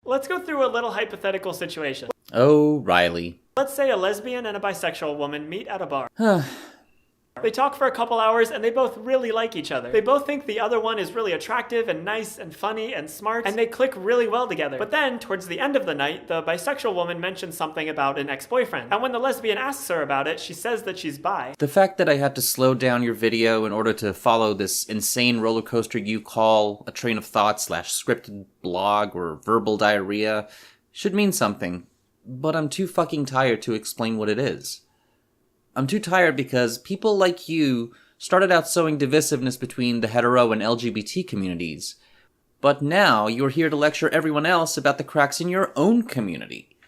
Let's go through a little hypothetical situation. Oh, Riley. Let's say a lesbian and a bisexual woman meet at a bar. They talk for a couple hours and they both really like each other. They both think the other one is really attractive and nice and funny and smart, and they click really well together. But then, towards the end of the night, the bisexual woman mentions something about an ex-boyfriend. And when the lesbian asks her about it, she says that she's bi. The fact that I had to slow down your video in order to follow this insane roller coaster you call a train of thought / scripted blog or verbal diarrhea should mean something. But I'm too fucking tired to explain what it is. I'm too tired because people like you started out sowing divisiveness between the hetero and LGBT communities. But now you're here to lecture everyone else about the cracks in your own community.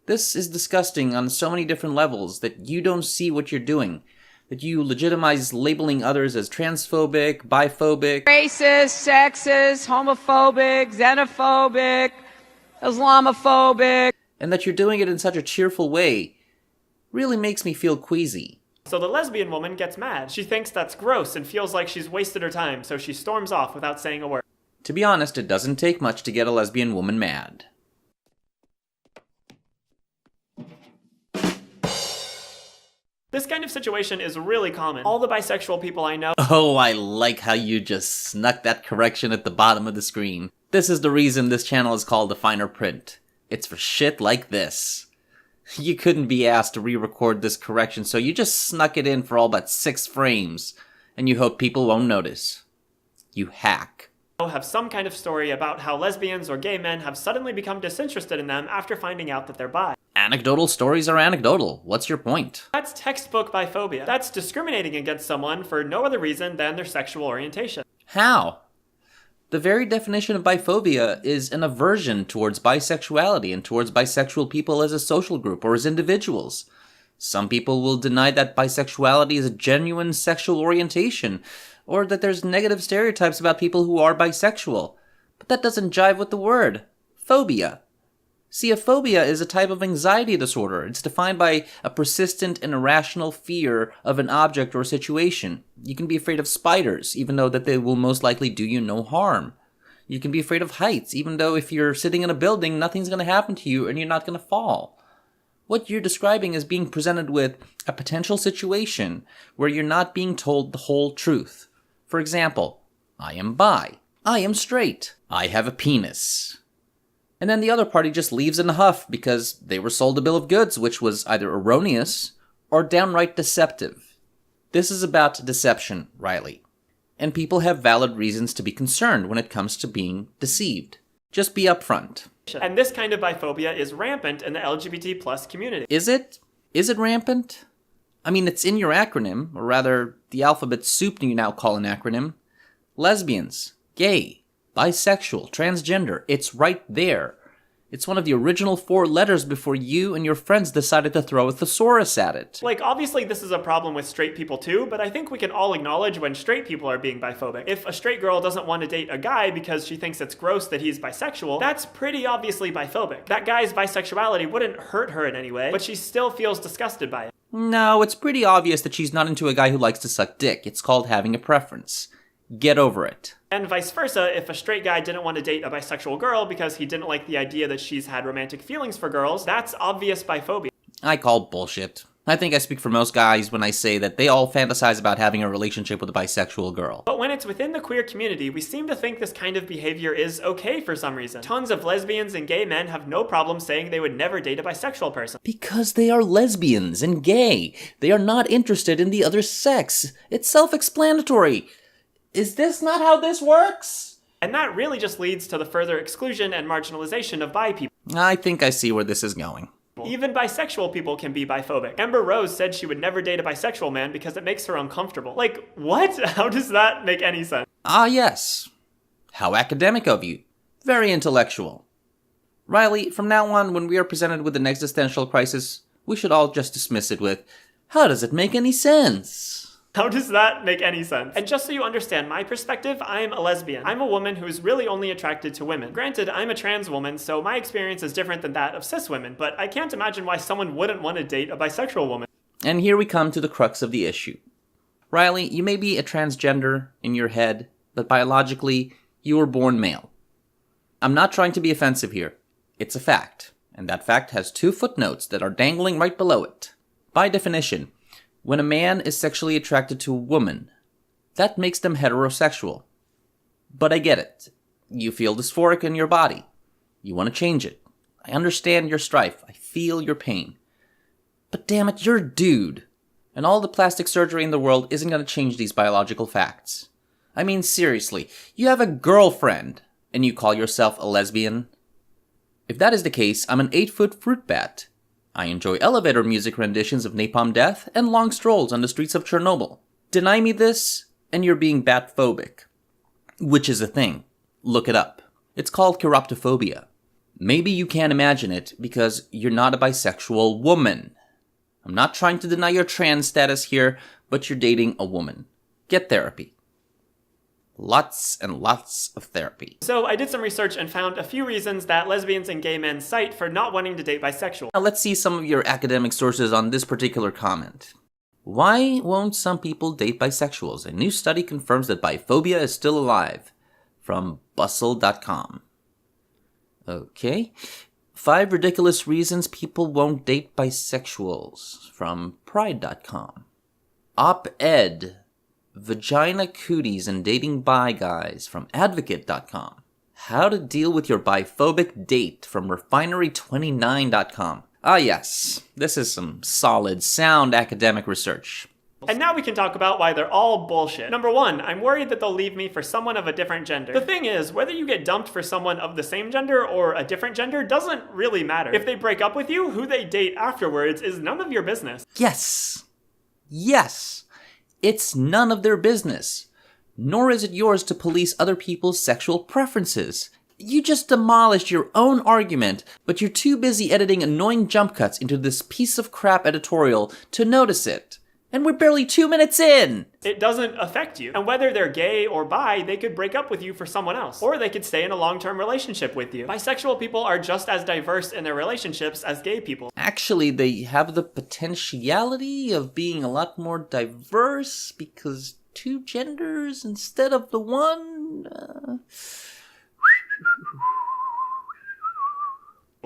This is disgusting on so many different levels that you don't see what you're doing. That you legitimize labeling others as transphobic, biphobic, racist, sexist, homophobic, xenophobic, Islamophobic. And that you're doing it in such a cheerful way really makes me feel queasy. So the lesbian woman gets mad. She thinks that's gross and feels like she's wasted her time, so she storms off without saying a word. To be honest, it doesn't take much to get a lesbian woman mad. This kind of situation is really common. All the bisexual people I know— Oh, I like how you just snuck that correction at the bottom of the screen. This is the reason this channel is called The Finer Print. It's for shit like this. You couldn't be asked to re-record this correction, so you just snuck it in for all but 6 frames, and you hope people won't notice. You hack. Have some kind of story about how lesbians or gay men have suddenly become disinterested in them after finding out that they're bi. Anecdotal stories are anecdotal. What's your point? That's textbook biphobia. That's discriminating against someone for no other reason than their sexual orientation. How? The very definition of biphobia is an aversion towards bisexuality and towards bisexual people as a social group or as individuals. Some people will deny that bisexuality is a genuine sexual orientation, or that there's negative stereotypes about people who are bisexual. But that doesn't jive with the word. Phobia. See, a phobia is a type of anxiety disorder. It's defined by a persistent and irrational fear of an object or situation. You can be afraid of spiders, even though that they will most likely do you no harm. You can be afraid of heights, even though if you're sitting in a building, nothing's going to happen to you and you're not going to fall. What you're describing is being presented with a potential situation where you're not being told the whole truth. For example, I am bi. I am straight. I have a penis. And then the other party just leaves in a huff because they were sold a bill of goods which was either erroneous or downright deceptive. This is about deception, Riley. And people have valid reasons to be concerned when it comes to being deceived. Just be upfront. And this kind of biphobia is rampant in the LGBT plus community. Is it? Is it rampant? I mean, it's in your acronym, or rather, the alphabet soup you now call an acronym. Lesbians, gay, bisexual, transgender, it's right there. It's one of the original 4 letters before you and your friends decided to throw a thesaurus at it. Like, obviously this is a problem with straight people too, but I think we can all acknowledge when straight people are being biphobic. If a straight girl doesn't want to date a guy because she thinks it's gross that he's bisexual, that's pretty obviously biphobic. That guy's bisexuality wouldn't hurt her in any way, but she still feels disgusted by it. No, it's pretty obvious that she's not into a guy who likes to suck dick. It's called having a preference. Get over it. And vice versa, if a straight guy didn't want to date a bisexual girl because he didn't like the idea that she's had romantic feelings for girls, that's obvious biphobia. I call bullshit. I think I speak for most guys when I say that they all fantasize about having a relationship with a bisexual girl. But when it's within the queer community, we seem to think this kind of behavior is okay for some reason. Tons of lesbians and gay men have no problem saying they would never date a bisexual person. Because they are lesbians and gay. They are not interested in the other sex. It's self-explanatory. Is this not how this works? And that really just leads to the further exclusion and marginalization of bi people. I think I see where this is going. Even bisexual people can be biphobic. Amber Rose said she would never date a bisexual man because it makes her uncomfortable. Like, what? How does that make any sense? Ah, yes. How academic of you. Very intellectual. Riley, from now on, when we are presented with an existential crisis, we should all just dismiss it with, how does it make any sense? How does that make any sense? And just so you understand my perspective, I'm a lesbian. I'm a woman who's really only attracted to women. Granted, I'm a trans woman, so my experience is different than that of cis women, but I can't imagine why someone wouldn't want to date a bisexual woman. And here we come to the crux of the issue. Riley, you may be a transgender in your head, but biologically, you were born male. I'm not trying to be offensive here. It's a fact, and that fact has 2 footnotes that are dangling right below it. By definition, when a man is sexually attracted to a woman, that makes them heterosexual. But I get it. You feel dysphoric in your body. You want to change it. I understand your strife. I feel your pain. But damn it, you're a dude. And all the plastic surgery in the world isn't going to change these biological facts. I mean, seriously, you have a girlfriend, and you call yourself a lesbian? If that is the case, I'm an 8-foot fruit bat. I enjoy elevator music renditions of Napalm Death and long strolls on the streets of Chernobyl. Deny me this, and you're being bat-phobic. Which is a thing. Look it up. It's called chiroptophobia. Maybe you can't imagine it because you're not a bisexual woman. I'm not trying to deny your trans status here, but you're dating a woman. Get therapy. Lots and lots of therapy. So I did some research and found a few reasons that lesbians and gay men cite for not wanting to date bisexual. Now let's see some of your academic sources on this particular comment. Why won't some people date bisexuals? A new study confirms that biphobia is still alive. From bustle.com. Okay. 5 ridiculous reasons people won't date bisexuals. From pride.com. Op-ed. Vagina cooties and dating bi guys. From advocate.com. How to deal with your biphobic date. From refinery29.com. Ah yes, this is some solid, sound academic research. And now we can talk about why they're all bullshit. Number 1, I'm worried that they'll leave me for someone of a different gender. The thing is, whether you get dumped for someone of the same gender or a different gender doesn't really matter. If they break up with you, who they date afterwards is none of your business. Yes. Yes. It's none of their business. Nor is it yours to police other people's sexual preferences. You just demolished your own argument, but you're too busy editing annoying jump cuts into this piece of crap editorial to notice it. And we're barely 2 minutes in! It doesn't affect you. And whether they're gay or bi, they could break up with you for someone else. Or they could stay in a long-term relationship with you. Bisexual people are just as diverse in their relationships as gay people. Actually, they have the potentiality of being a lot more diverse because 2 genders instead of the one...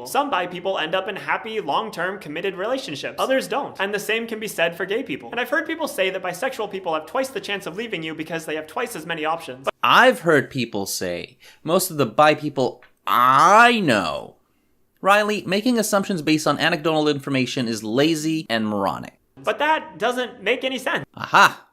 Some bi people end up in happy, long-term, committed relationships. Others don't. And the same can be said for gay people. And I've heard people say that bisexual people have twice the chance of leaving you because they have twice as many options. I've heard people say, most of the bi people I know. Riley, making assumptions based on anecdotal information is lazy and moronic. But that doesn't make any sense. Aha!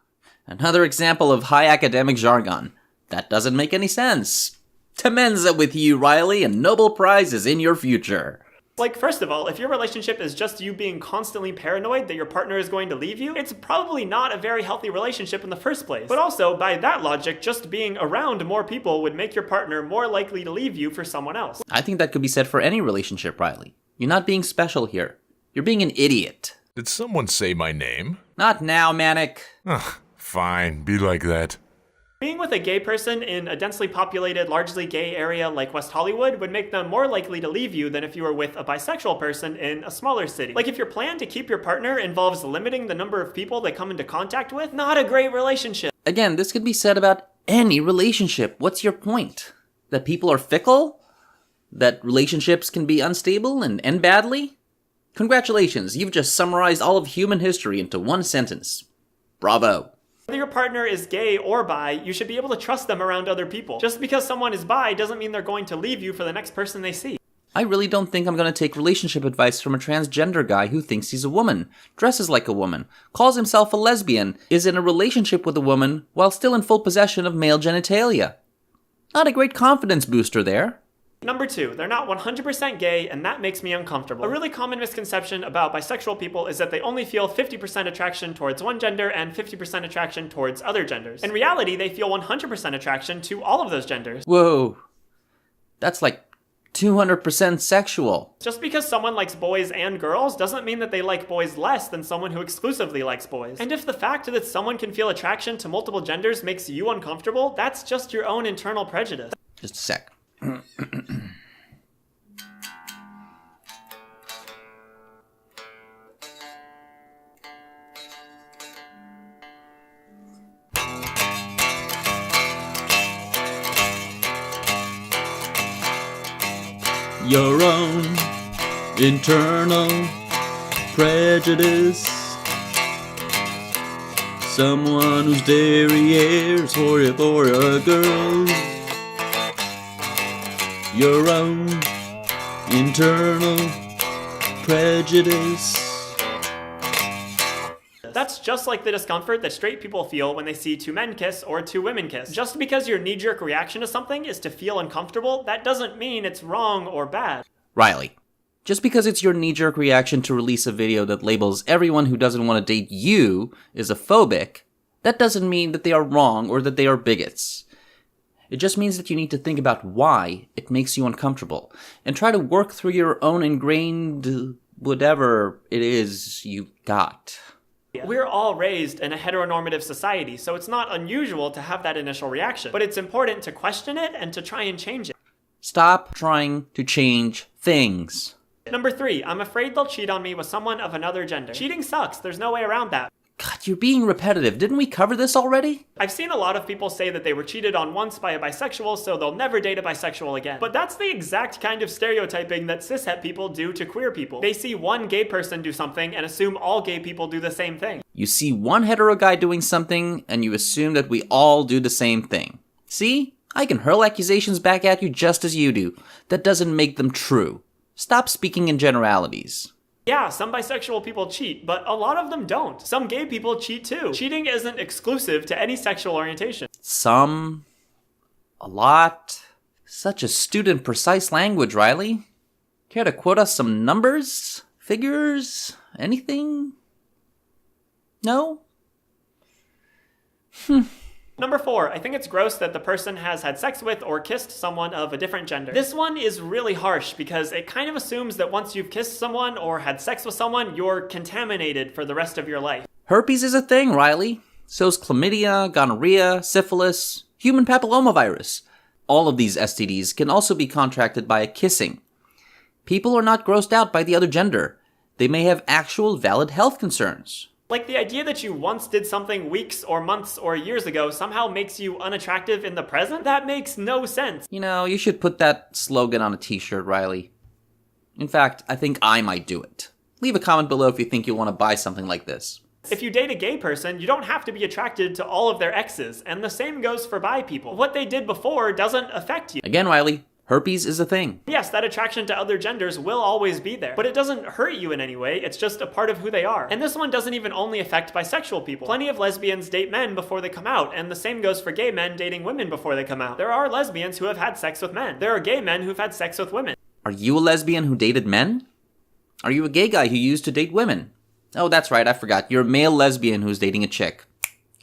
Another example of high academic jargon. That doesn't make any sense. Temenza with you, Riley, and Nobel Prize is in your future. Like, first of all, if your relationship is just you being constantly paranoid that your partner is going to leave you, it's probably not a very healthy relationship in the first place. But also, by that logic, just being around more people would make your partner more likely to leave you for someone else. I think that could be said for any relationship, Riley. You're not being special here. You're being an idiot. Did someone say my name? Not now, Manic. Ugh, fine, be like that. Being with a gay person in a densely populated, largely gay area like West Hollywood would make them more likely to leave you than if you were with a bisexual person in a smaller city. Like, if your plan to keep your partner involves limiting the number of people they come into contact with, not a great relationship. Again, this could be said about any relationship. What's your point? That people are fickle? That relationships can be unstable and end badly? Congratulations, you've just summarized all of human history into one sentence. Bravo. Whether your partner is gay or bi, you should be able to trust them around other people. Just because someone is bi doesn't mean they're going to leave you for the next person they see. I really don't think I'm going to take relationship advice from a transgender guy who thinks he's a woman, dresses like a woman, calls himself a lesbian, is in a relationship with a woman while still in full possession of male genitalia. Not a great confidence booster there. Number 2, they're not 100% gay, and that makes me uncomfortable. A really common misconception about bisexual people is that they only feel 50% attraction towards one gender and 50% attraction towards other genders. In reality, they feel 100% attraction to all of those genders. Whoa. That's like 200% sexual. Just because someone likes boys and girls doesn't mean that they like boys less than someone who exclusively likes boys. And if the fact that someone can feel attraction to multiple genders makes you uncomfortable, that's just your own internal prejudice. Just a sec. your own internal prejudice. Someone whose derriere's for a girl. Your own internal prejudice. That's just like the discomfort that straight people feel when they see two men kiss or two women kiss. Just because your knee-jerk reaction to something is to feel uncomfortable, that doesn't mean it's wrong or bad. Riley, just because it's your knee-jerk reaction to release a video that labels everyone who doesn't want to date you as a phobic, that doesn't mean that they are wrong or that they are bigots. It just means that you need to think about why it makes you uncomfortable and try to work through your own ingrained whatever it is you've got. We're all raised in a heteronormative society, so it's not unusual to have that initial reaction. But it's important to question it and to try and change it. Stop trying to change things. Number 3, I'm afraid they'll cheat on me with someone of another gender. Cheating sucks, there's no way around that. God, you're being repetitive. Didn't we cover this already? I've seen a lot of people say that they were cheated on once by a bisexual, so they'll never date a bisexual again. But that's the exact kind of stereotyping that cishet people do to queer people. They see one gay person do something and assume all gay people do the same thing. You see one hetero guy doing something, and you assume that we all do the same thing. See? I can hurl accusations back at you just as you do. That doesn't make them true. Stop speaking in generalities. Yeah, some bisexual people cheat, but a lot of them don't. Some gay people cheat too. Cheating isn't exclusive to any sexual orientation. Some. A lot. Such astute and precise language, Riley. Care to quote us some numbers? Figures? Anything? No? Number 4, I think it's gross that the person has had sex with or kissed someone of a different gender. This one is really harsh because it kind of assumes that once you've kissed someone or had sex with someone, you're contaminated for the rest of your life. Herpes is a thing, Riley. So's chlamydia, gonorrhea, syphilis, human papillomavirus. All of these STDs can also be contracted by kissing. People are not grossed out by the other gender. They may have actual valid health concerns. Like the idea that you once did something weeks or months or years ago somehow makes you unattractive in the present? That makes no sense. You know, you should put that slogan on a t-shirt, Riley. In fact, I think I might do it. Leave a comment below if you think you'll want to buy something like this. If you date a gay person, you don't have to be attracted to all of their exes, and the same goes for bi people. What they did before doesn't affect you. Again, Riley, herpes is a thing. Yes, that attraction to other genders will always be there, but it doesn't hurt you in any way, it's just a part of who they are. And this one doesn't even only affect bisexual people. Plenty of lesbians date men before they come out, and the same goes for gay men dating women before they come out. There are lesbians who have had sex with men. There are gay men who've had sex with women. Are you a lesbian who dated men? Are you a gay guy who used to date women? Oh, that's right, I forgot. You're a male lesbian who's dating a chick.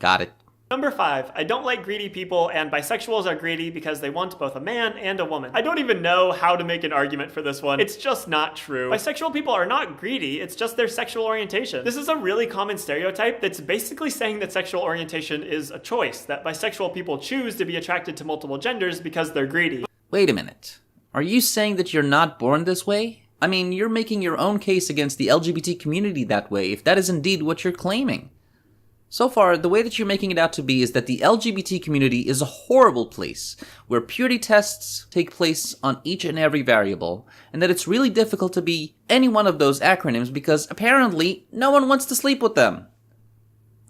Got it. Number 5, I don't like greedy people, and bisexuals are greedy because they want both a man and a woman. I don't even know how to make an argument for this one. It's just not true. Bisexual people are not greedy, it's just their sexual orientation. This is a really common stereotype that's basically saying that sexual orientation is a choice, that bisexual people choose to be attracted to multiple genders because they're greedy. Wait a minute. Are you saying that you're not born this way? I mean, you're making your own case against the LGBT community that way, if that is indeed what you're claiming. So far, the way that you're making it out to be is that the LGBT community is a horrible place, where purity tests take place on each and every variable, and that it's really difficult to be any one of those acronyms because apparently no one wants to sleep with them.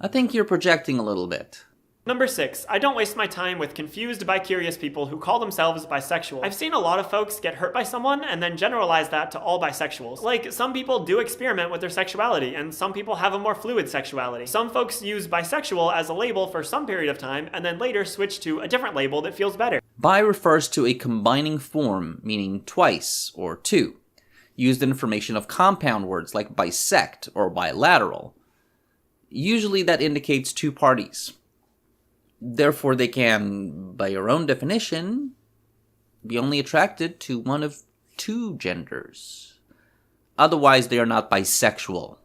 I think you're projecting a little bit. Number 6, I don't waste my time with confused bi-curious people who call themselves bisexual. I've seen a lot of folks get hurt by someone and then generalize that to all bisexuals. Like, some people do experiment with their sexuality, and some people have a more fluid sexuality. Some folks use bisexual as a label for some period of time, and then later switch to a different label that feels better. Bi refers to a combining form, meaning twice or two, used in formation of compound words like bisect or bilateral. Usually that indicates two parties. Therefore, they can, by your own definition, be only attracted to one of two genders. Otherwise, they are not bisexual.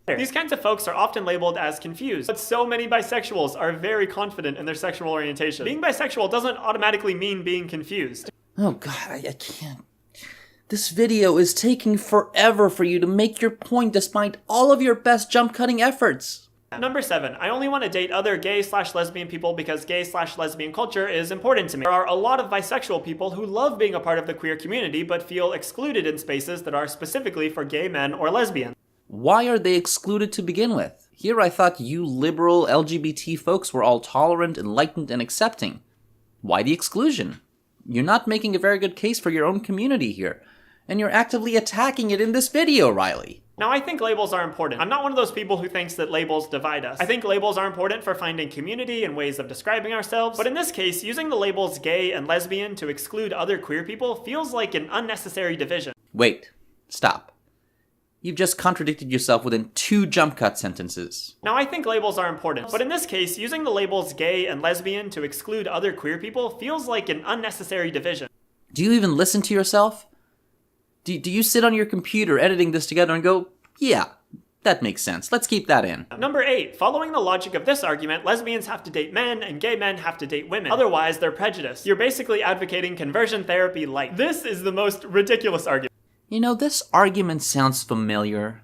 These kinds of folks are often labeled as confused, but so many bisexuals are very confident in their sexual orientation. Being bisexual doesn't automatically mean being confused. Oh god, I can't. This video is taking forever for you to make your point despite all of your best jump-cutting efforts. Number 7, I only want to date other gay/lesbian people because gay/lesbian culture is important to me. There are a lot of bisexual people who love being a part of the queer community but feel excluded in spaces that are specifically for gay men or lesbians. Why are they excluded to begin with? Here I thought you liberal LGBT folks were all tolerant, enlightened, and accepting. Why the exclusion? You're not making a very good case for your own community here, and you're actively attacking it in this video, Riley. Now, I think labels are important. I'm not one of those people who thinks that labels divide us. I think labels are important for finding community and ways of describing ourselves, but in this case, using the labels gay and lesbian to exclude other queer people feels like an unnecessary division. Wait, stop. You've just contradicted yourself within 2 jump cut sentences. Now, I think labels are important, but in this case, using the labels gay and lesbian to exclude other queer people feels like an unnecessary division. Do you even listen to yourself? Do you sit on your computer editing this together and go, yeah, that makes sense, let's keep that in? Number 8, following the logic of this argument, lesbians have to date men and gay men have to date women. Otherwise, they're prejudiced. You're basically advocating conversion therapy light. This is the most ridiculous argument. You know, this argument sounds familiar.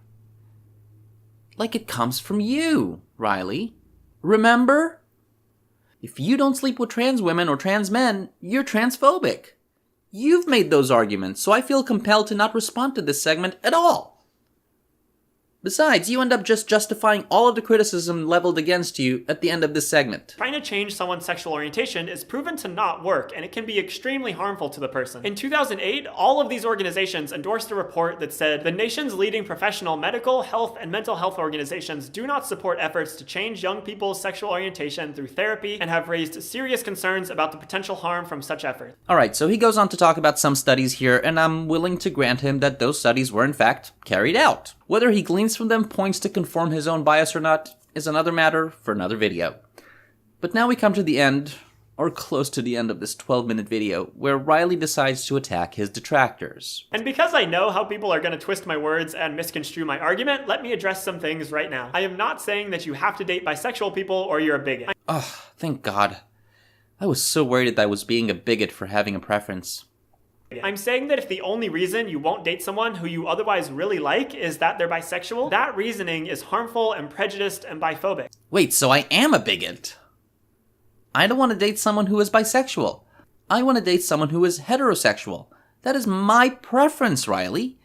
Like it comes from you, Riley. Remember? If you don't sleep with trans women or trans men, you're transphobic. You've made those arguments, so I feel compelled to not respond to this segment at all. Besides, you end up just justifying all of the criticism leveled against you at the end of this segment. Trying to change someone's sexual orientation is proven to not work, and it can be extremely harmful to the person. In 2008, all of these organizations endorsed a report that said the nation's leading professional medical, health, and mental health organizations do not support efforts to change young people's sexual orientation through therapy and have raised serious concerns about the potential harm from such efforts. Alright, so he goes on to talk about some studies here, and I'm willing to grant him that those studies were in fact carried out. Whether he gleans from them points to confirm his own bias or not is another matter for another video. But now we come to the end, or close to the end of this 12-minute video, where Riley decides to attack his detractors. And because I know how people are going to twist my words and misconstrue my argument, let me address some things right now. I am not saying that you have to date bisexual people or you're a bigot. Thank God. I was so worried that I was being a bigot for having a preference. I'm saying that if the only reason you won't date someone who you otherwise really like is that they're bisexual, that reasoning is harmful and prejudiced and biphobic. Wait, so I am a bigot? I don't want to date someone who is bisexual. I want to date someone who is heterosexual. That is my preference, Riley.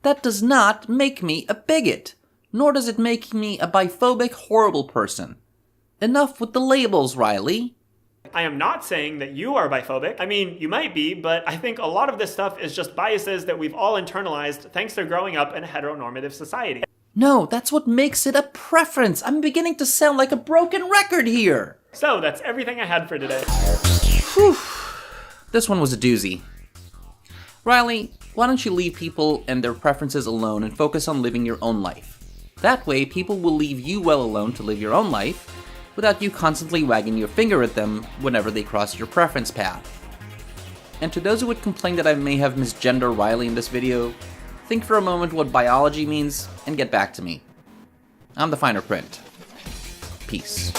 That does not make me a bigot, nor does it make me a biphobic, horrible person. Enough with the labels, Riley. I am not saying that you are biphobic. I mean, you might be, but I think a lot of this stuff is just biases that we've all internalized thanks to growing up in a heteronormative society. No, that's what makes it a preference. I'm beginning to sound like a broken record here. So, that's everything I had for today. Whew. This one was a doozy. Riley, why don't you leave people and their preferences alone and focus on living your own life? That way, people will leave you well alone to live your own life, without you constantly wagging your finger at them whenever they cross your preference path. And to those who would complain that I may have misgendered Riley in this video, think for a moment what biology means and get back to me. I'm the finer print. Peace.